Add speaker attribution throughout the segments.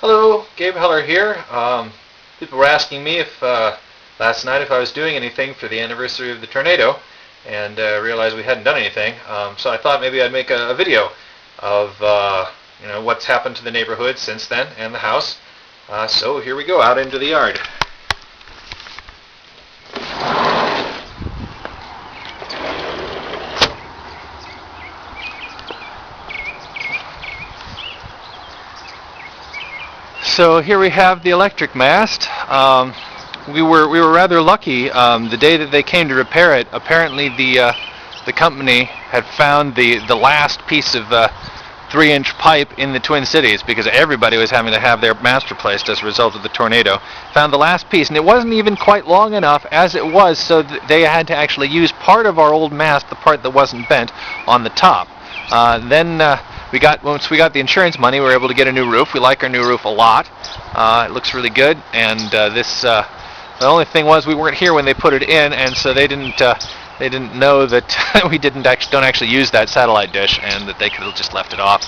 Speaker 1: Hello, Gabe Heller here. People were asking me if last night if I was doing anything for the anniversary of the tornado, and realized we hadn't done anything. So I thought maybe I'd make a video of what's happened to the neighborhood since then and the house. So here we go, out into the yard. So here we have the electric mast. We were rather lucky. The day that they came to repair it, apparently the company had found the last piece of 3-inch pipe in the Twin Cities, because everybody was having to have their mast replaced as a result of the tornado. Found the last piece, and it wasn't even quite long enough as it was, so they had to actually use part of our old mast, the part that wasn't bent, on the top. Once we got the insurance money, we were able to get a new roof. We like our new roof a lot. It looks really good, and the only thing was we weren't here when they put it in, and so they didn't know that we don't actually use that satellite dish, and that they could have just left it off.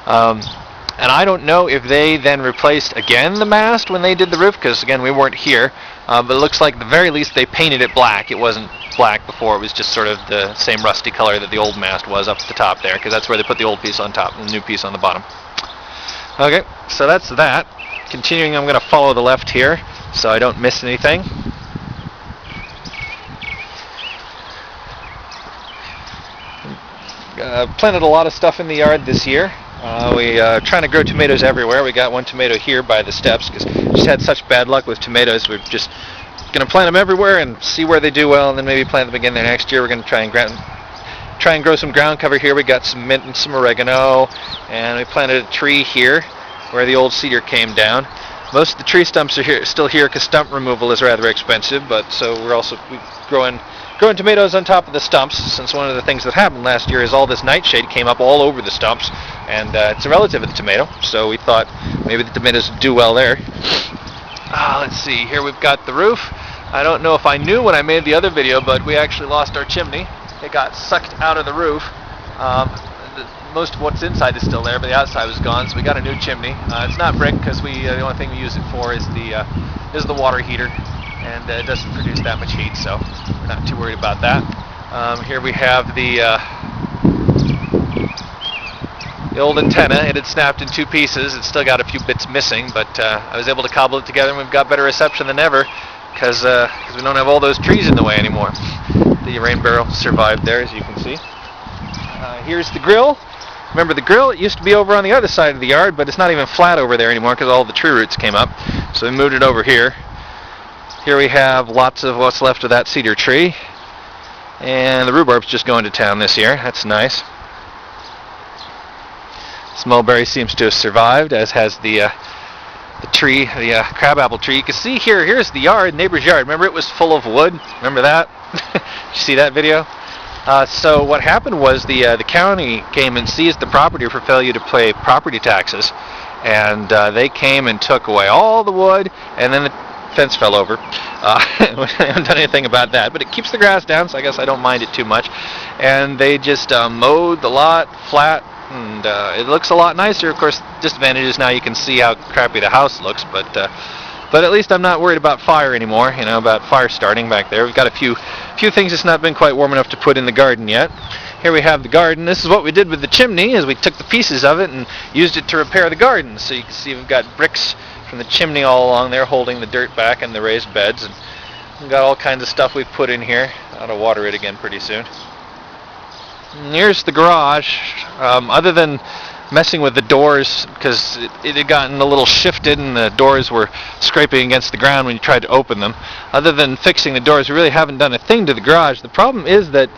Speaker 1: And I don't know if they then replaced again the mast when they did the roof, because again we weren't here. But it looks like at the very least they painted it black. It wasn't black before, it was just sort of the same rusty color that the old mast was up at the top there, because that's where they put the old piece on top and the new piece on the bottom. Okay, so that's that. Continuing, I'm going to follow the left here so I don't miss anything. Planted a lot of stuff in the yard this year. We're trying to grow tomatoes everywhere. We got one tomato here by the steps because we just had such bad luck with tomatoes. We're just going to plant them everywhere and see where they do well, and then maybe plant them again there next year. We're going to try and grow some ground cover here. We got some mint and some oregano, and we planted a tree here where the old cedar came down. Most of the tree stumps are still here because stump removal is rather expensive, but so we're growing tomatoes on top of the stumps, since one of the things that happened last year is all this nightshade came up all over the stumps, and it's a relative of the tomato, so we thought maybe the tomatoes would do well there. Let's see, here we've got the roof. I don't know if I knew when I made the other video, but we actually lost our chimney. It got sucked out of the roof. Most of what's inside is still there, but the outside was gone, so we got a new chimney. It's not brick, because the only thing we use it for is the water heater, and it doesn't produce that much heat, so we're not too worried about that. Here we have the old antenna. It had snapped in two pieces. It's still got a few bits missing, but I was able to cobble it together, and we've got better reception than ever, because we don't have all those trees in the way anymore. The rain barrel survived there, as you can see. Here's the grill. Remember the grill? It used to be over on the other side of the yard, but it's not even flat over there anymore because all the tree roots came up. So we moved it over here. Here we have lots of what's left of that cedar tree. And the rhubarb's just going to town this year. That's nice. This mulberry seems to have survived, as has the tree, the crabapple tree. You can see here's the yard, neighbor's yard. Remember, it was full of wood? Remember that? Did you see that video? So what happened was the county came and seized the property for failure to pay property taxes, and they came and took away all the wood, and then the fence fell over. We haven't done anything about that, but it keeps the grass down, so I guess I don't mind it too much. And they just mowed the lot flat, and it looks a lot nicer. Of course, disadvantage is now you can see how crappy the house looks, but at least I'm not worried about fire anymore, about fire starting back there. We've got a few things that's not been quite warm enough to put in the garden yet. Here we have the garden. This is what we did with the chimney, is we took the pieces of it and used it to repair the garden. So you can see we've got bricks from the chimney all along there holding the dirt back and the raised beds. And we've got all kinds of stuff we've put in here. I'll water it again pretty soon. And here's the garage. Other than messing with the doors, because it had gotten a little shifted and the doors were scraping against the ground when you tried to open them. Other than fixing the doors, we really haven't done a thing to the garage. The problem is that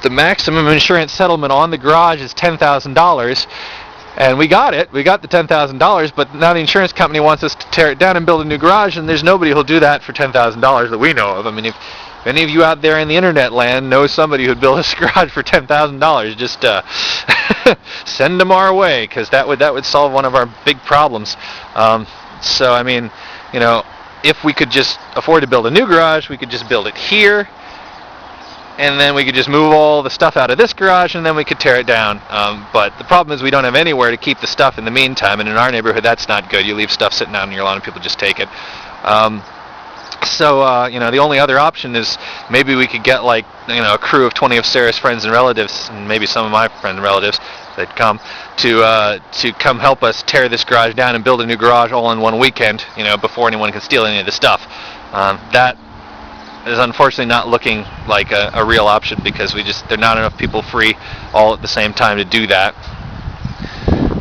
Speaker 1: the maximum insurance settlement on the garage is $10,000, and we got it. We got the $10,000, but now the insurance company wants us to tear it down and build a new garage, and there's nobody who'll do that for $10,000 that we know of. I mean, if any of you out there in the internet land know somebody who'd build a garage for $10,000, just send them our way, because that would solve one of our big problems. So I mean, if we could just afford to build a new garage, we could just build it here, and then we could just move all the stuff out of this garage, and then we could tear it down. But the problem is we don't have anywhere to keep the stuff in the meantime, and in our neighborhood that's not good. You leave stuff sitting out on your lawn and people just take it. So the only other option is maybe we could get like a crew of 20 of Sarah's friends and relatives, and maybe some of my friends and relatives that come to come help us tear this garage down and build a new garage all in one weekend, before anyone can steal any of the stuff. That is unfortunately not looking like a real option, because there are not enough people free all at the same time to do that.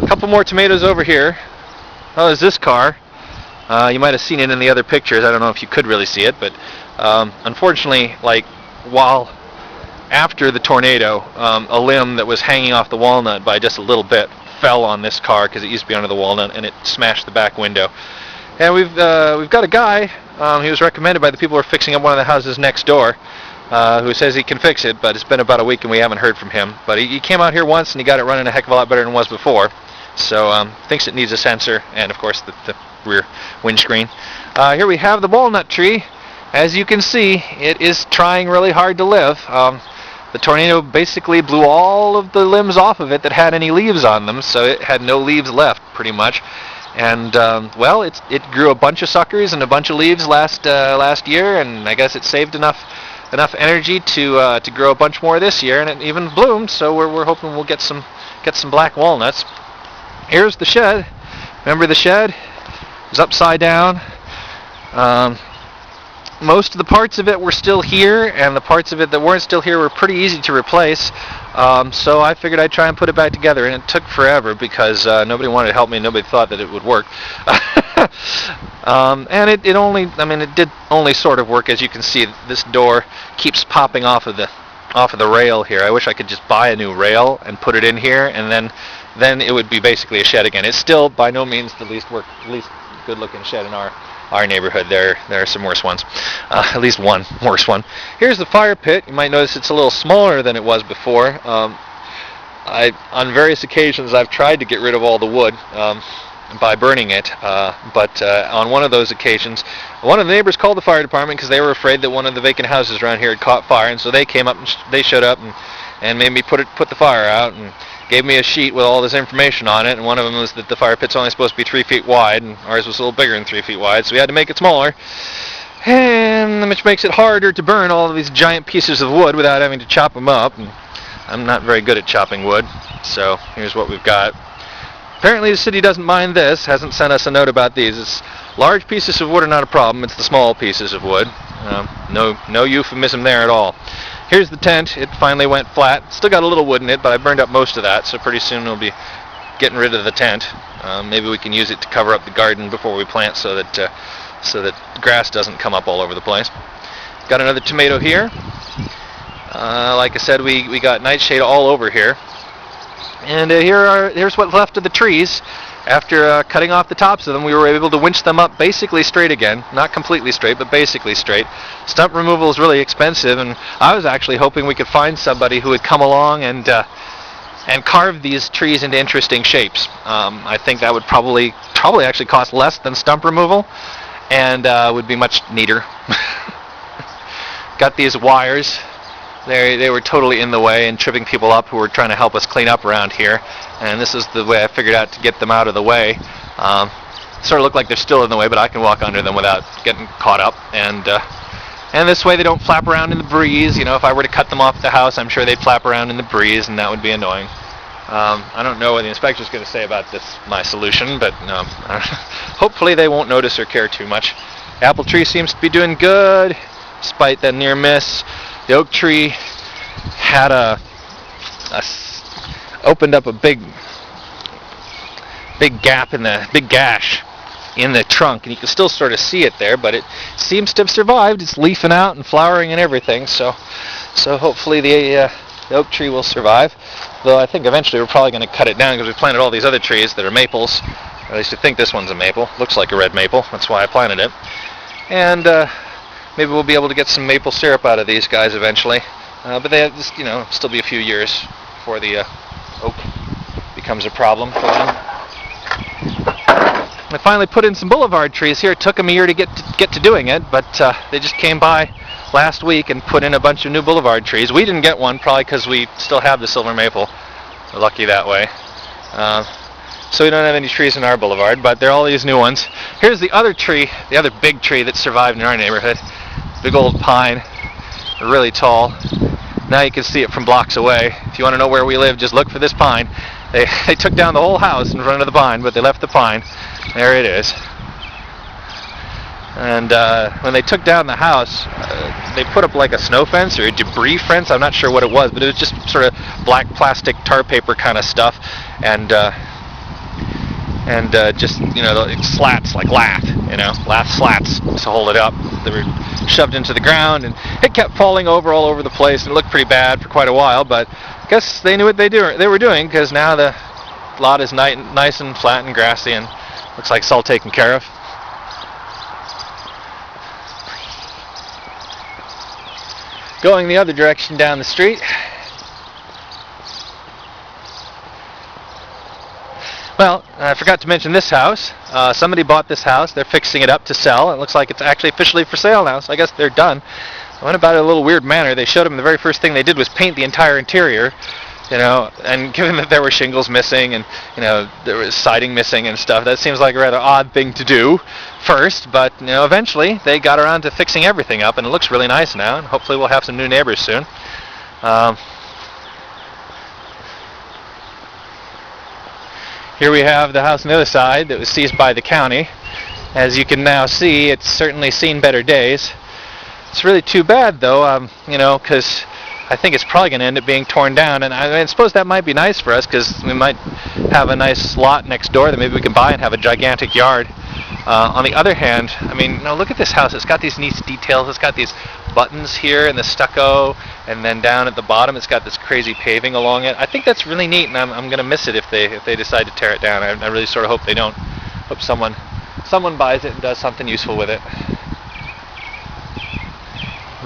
Speaker 1: A couple more tomatoes over here. Oh, there's this car. You might have seen it in the other pictures. I don't know if you could really see it, but unfortunately, while after the tornado, a limb that was hanging off the walnut by just a little bit fell on this car, because it used to be under the walnut, and it smashed the back window. And we've got a guy. He was recommended by the people who are fixing up one of the houses next door, who says he can fix it, but it's been about a week and we haven't heard from him. But he came out here once and he got it running a heck of a lot better than it was before. So thinks it needs a sensor and, of course, the rear windscreen. Here we have the walnut tree. As you can see, it is trying really hard to live. The tornado basically blew all of the limbs off of it that had any leaves on them, so it had no leaves left, pretty much. And it grew a bunch of suckers and a bunch of leaves last year, and I guess it saved enough energy to grow a bunch more this year, and it even bloomed. So we're hoping we'll get some black walnuts. Here's the shed. Remember the shed? It was upside down. Most of the parts of it were still here, and the parts of it that weren't still here were pretty easy to replace. So I figured I'd try and put it back together, and it took forever because nobody wanted to help me. Nobody thought that it would work. And it did only sort of work. As you can see, this door keeps popping off of the rail here. I wish I could just buy a new rail and put it in here, and then it would be basically a shed again. It's still by no means the least good-looking shed in our neighborhood. There are some worse ones. At least one worse one. Here's the fire pit. You might notice it's a little smaller than it was before. On various occasions I've tried to get rid of all the wood by burning it, but on one of those occasions, one of the neighbors called the fire department because they were afraid that one of the vacant houses around here had caught fire, and so they came up and they showed up and made me put the fire out, and gave me a sheet with all this information on it, and one of them was that the fire pit's only supposed to be 3 feet wide, and ours was a little bigger than 3 feet wide, so we had to make it smaller, and which makes it harder to burn all of these giant pieces of wood without having to chop them up. And I'm not very good at chopping wood, so here's what we've got. Apparently the city doesn't mind this, hasn't sent us a note about these. Large pieces of wood are not a problem, it's the small pieces of wood. No euphemism there at all. Here's the tent. It finally went flat. Still got a little wood in it, but I burned up most of that, so pretty soon we'll be getting rid of the tent. Maybe we can use it to cover up the garden before we plant, so that grass doesn't come up all over the place. Got another tomato here. Like I said, we got nightshade all over here. And here's what's left of the trees. After cutting off the tops of them, we were able to winch them up basically straight again. Not completely straight, but basically straight. Stump removal is really expensive, and I was actually hoping we could find somebody who would come along and carve these trees into interesting shapes. I think that would probably actually cost less than stump removal, and would be much neater. Got these wires. They were totally in the way and tripping people up who were trying to help us clean up around here. And this is the way I figured out to get them out of the way. Sort of look like they're still in the way, but I can walk under them without getting caught up. And this way they don't flap around in the breeze. If I were to cut them off at the house, I'm sure they'd flap around in the breeze, and that would be annoying. I don't know what the inspector's going to say about my solution, but hopefully they won't notice or care too much. The apple tree seems to be doing good, despite that near miss. The oak tree had opened up a big gash in the trunk, and you can still sort of see it there, but it seems to have survived. It's leafing out and flowering and everything, so hopefully the oak tree will survive. Though I think eventually we're probably going to cut it down because we planted all these other trees that are maples. At least I think this one's a maple. Looks like a red maple. That's why I planted it. And maybe we'll be able to get some maple syrup out of these guys eventually. But they still be a few years before the oak becomes a problem for them. I finally put in some boulevard trees here. It took them a year to get to doing it, but they just came by last week and put in a bunch of new boulevard trees. We didn't get one, probably because we still have the silver maple. We're lucky that way. So we don't have any trees in our boulevard, but there are all these new ones. Here's the other tree, the other big tree that survived in our neighborhood. Big old pine, really tall. Now you can see it from blocks away. If you want to know where we live, just look for this pine. They took down the whole house in front of the pine, but they left the pine. There it is. And when they took down the house, they put up like a snow fence or a debris fence. I'm not sure what it was, but it was just sort of black plastic tar paper kind of stuff, and just, you know, like slats, like lath slats to hold it up. They were shoved into the ground, and it kept falling over all over the place, and it looked pretty bad for quite a while, but I guess they knew what they were doing, because now the lot is nice and flat and grassy, and looks like it's all taken care of. Going the other direction down the street. Well, I forgot to mention this house. Somebody bought this house. They're fixing it up to sell. It looks like it's actually officially for sale now, so I guess they're done. I went about it in a little weird manner. They showed them the very first thing they did was paint the entire interior, you know, and given that there were shingles missing and, you know, there was siding missing and stuff, that seems like a rather odd thing to do first, but, you know, eventually they got around to fixing everything up, and it looks really nice now, and hopefully we'll have some new neighbors soon. Here we have the house on the other side that was seized by the county. As you can now see, it's certainly seen better days. It's really too bad, though, you know, because I think it's probably going to end up being torn down, and I suppose that might be nice for us, because we might have a nice lot next door that maybe we can buy and have a gigantic yard. On the other hand, I mean, now look at this house. It's got these neat details. It's got these buttons here and the stucco, and then down at the bottom it's got this crazy paving along it. I think that's really neat, and I'm going to miss it if they decide to tear it down. I really sort of hope they don't. Hope someone buys it and does something useful with it.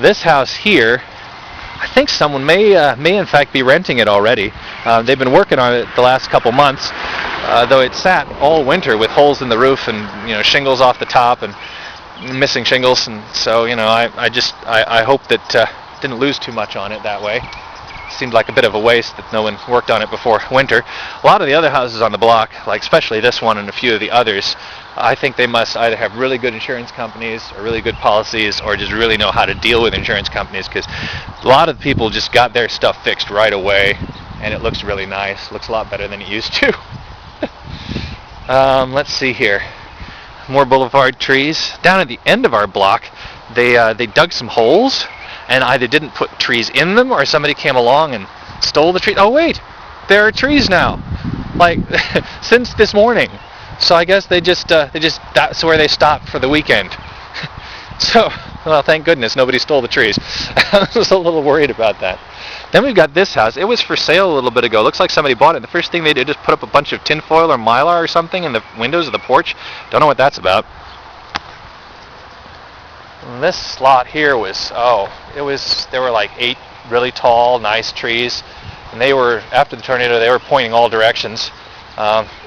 Speaker 1: This house here, I think someone may in fact be renting it already. They've been working on it the last couple months, though it sat all winter with holes in the roof and, you know, shingles off the top and missing shingles, and so, you know, I hope that didn't lose too much on it that way. Seemed like a bit of a waste that no one worked on it before winter. A lot of the other houses on the block, like especially this one and a few of the others, I think they must either have really good insurance companies or really good policies, or just really know how to deal with insurance companies, because a lot of people just got their stuff fixed right away, and it looks really nice. Looks a lot better than it used to. Let's see here. More boulevard trees. Down at the end of our block, they dug some holes, and either didn't put trees in them, or somebody came along and stole the tree. Oh wait, there are trees now, like since this morning. So I guess that's where they stopped for the weekend. So, well, thank goodness nobody stole the trees. I was a little worried about that. Then we've got this house. It was for sale a little bit ago. Looks like somebody bought it. The first thing they did is put up a bunch of tinfoil or mylar or something in the windows of the porch. Don't know what that's about. And this lot here was, there were like 8 really tall, nice trees. And they were, after the tornado, they were pointing all directions.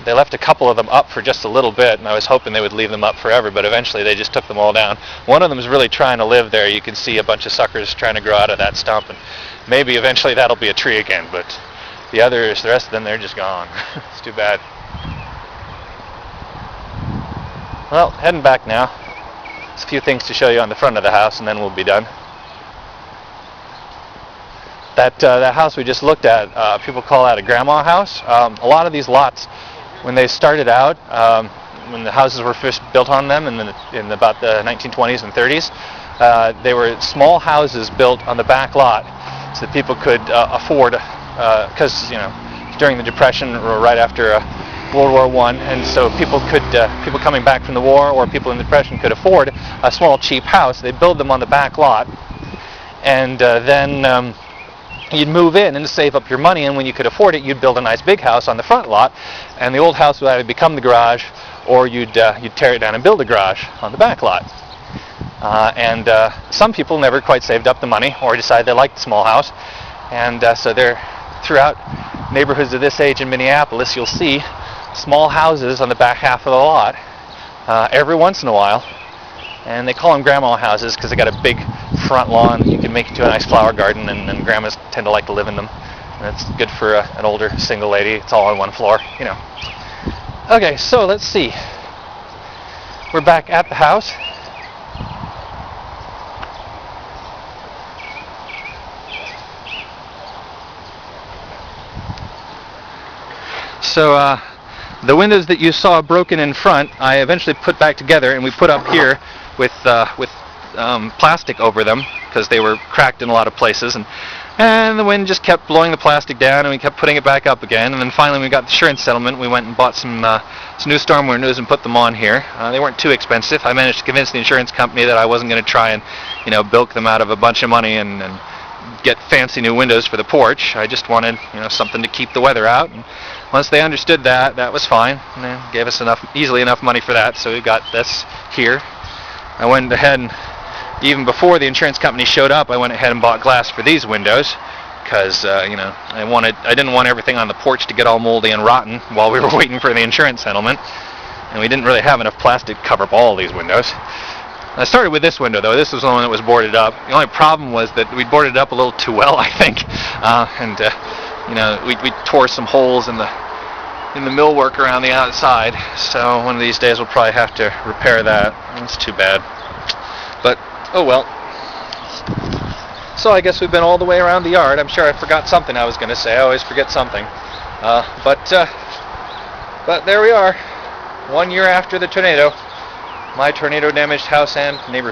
Speaker 1: They left a couple of them up for just a little bit, and I was hoping they would leave them up forever, but eventually they just took them all down. One of them is really trying to live there. You can see a bunch of suckers trying to grow out of that stump, and maybe eventually that'll be a tree again, but the rest of them, they're just gone. It's too bad. Well, heading back now. There's a few things to show you on the front of the house, and then we'll be done. That house we just looked at, people call that a grandma house. A lot of these lots, when they started out, when the houses were first built on them in about the 1920s and 30s, they were small houses built on the back lot so that people could afford, because, you know, during the Depression or right after World War I, and so people coming back from the war or people in the Depression could afford a small cheap house. They build them on the back lot, and then you'd move in and save up your money, and when you could afford it, you'd build a nice big house on the front lot, and the old house would either become the garage, or you'd tear it down and build a garage on the back lot. And some people never quite saved up the money, or decided they liked the small house, and so they're throughout neighborhoods of this age in Minneapolis, you'll see small houses on the back half of the lot every once in a while, and they call them grandma houses because they got a big front lawn. You can make it to a nice flower garden, and grandmas tend to like to live in them. And it's good for an older single lady. It's all on one floor, you know. Okay, so let's see. We're back at the house. So the windows that you saw broken in front, I eventually put back together, and we put up here with plastic over them because they were cracked in a lot of places, and the wind just kept blowing the plastic down, and we kept putting it back up again. And then finally, when we got the insurance settlement, we went and bought some new storm windows and put them on here. They weren't too expensive. I managed to convince the insurance company that I wasn't going to try and, bilk them out of a bunch of money and get fancy new windows for the porch. I just wanted, something to keep the weather out. And once they understood that, that was fine. And they gave us easily enough money for that, so we got this here. I went ahead and, even before the insurance company showed up, I went ahead and bought glass for these windows because, I didn't want everything on the porch to get all moldy and rotten while we were waiting for the insurance settlement. And we didn't really have enough plastic to cover up all these windows. I started with this window, though. This was the one that was boarded up. The only problem was that we boarded it up a little too well, I think. We tore some holes in the millwork around the outside. So one of these days we'll probably have to repair that. It's too bad. But, oh well. So I guess we've been all the way around the yard. I'm sure I forgot something I was going to say. I always forget something. But there we are. 1 year after the tornado. My tornado-damaged house and neighborhood.